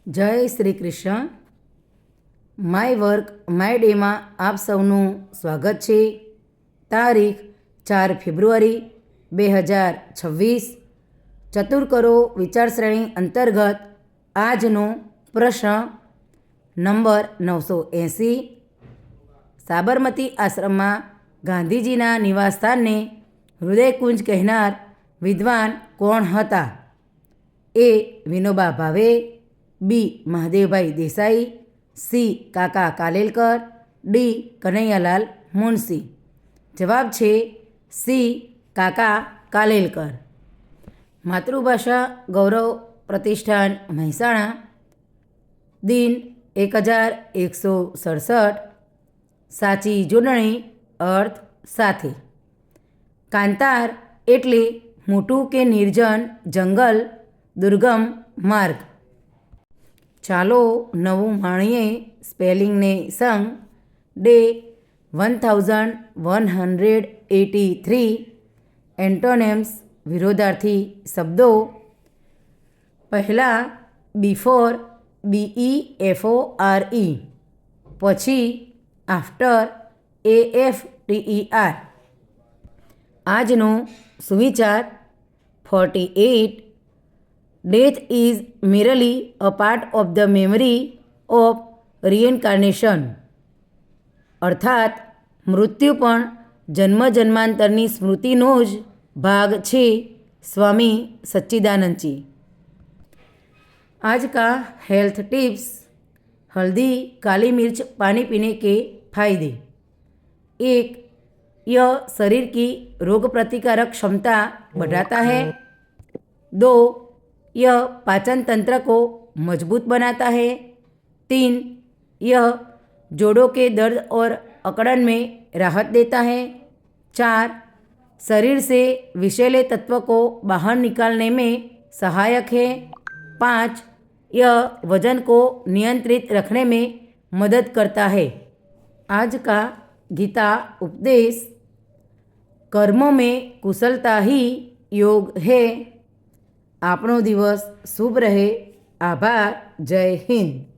જય Shri Krishna. My work my ડેમાં આપ સૌનું સ્વાગત છે. તારીખ 4 ફેબ્રુઆરી 2026. ચતુર કરો વિચાર શ્રેણી અંતર્ગત આજનો પ્રશ્ન નંબર 980. સાબરમતી આશ્રમમાં ગાંધીજીના નિવાસસ્થાનને હૃદયકુંજ કહેનાર વિદ્વાન કોણ હતા? એ. વિનોબા ભાવે, બી. મહાદેવભાઈ દેસાઈ, સી. કાકા કાલેલકર, ડી. કનૈયાલાલ મુનશી. જવાબ છે સી. કાકા કાલેલકર. માતૃભાષા ગૌરવ પ્રતિષ્ઠાન મહેસાણા. દિન 1167. સાચી જોડણી અર્થ સાથે. કાંતાર એટલે મોટું કે નિર્જન જંગલ, દુર્ગમ માર્ગ. ચાલો નવું માણીએ સ્પેલિંગને સંગ. ડે 1183. એન્ટોનેમ્સ વિરોધાર્થી શબ્દો. પહેલાં બિફોર, BEFORE. પછી આફ્ટર, AFTER. આજનો સુવિચાર 48. Death is merely a part of the memory of reincarnation. અર્થાત મૃત્યુ પણ જન્મ જન્માંતરની સ્મૃતિનો જ ભાગ છે. સ્વામી સચ્ચિદાનંદજી. आज का हेल्थ टिप्स. हल्दी काली मिर्च पानी पीने के फायदे. 1. यह शरीर की रोग प्रतिकारक क्षमता बढ़ाता है. 2. यह पाचन तंत्र को मजबूत बनाता है. 3. यह जोड़ों के दर्द और अकड़न में राहत देता है. 4. शरीर से विषैले तत्व को बाहर निकालने में सहायक है. 5. यह वजन को नियंत्रित रखने में मदद करता है. आज का गीता उपदेश. कर्मों में कुशलता ही योग है. આપણો દિવસ શુભ રહે. આભાર. જય હિન્દ.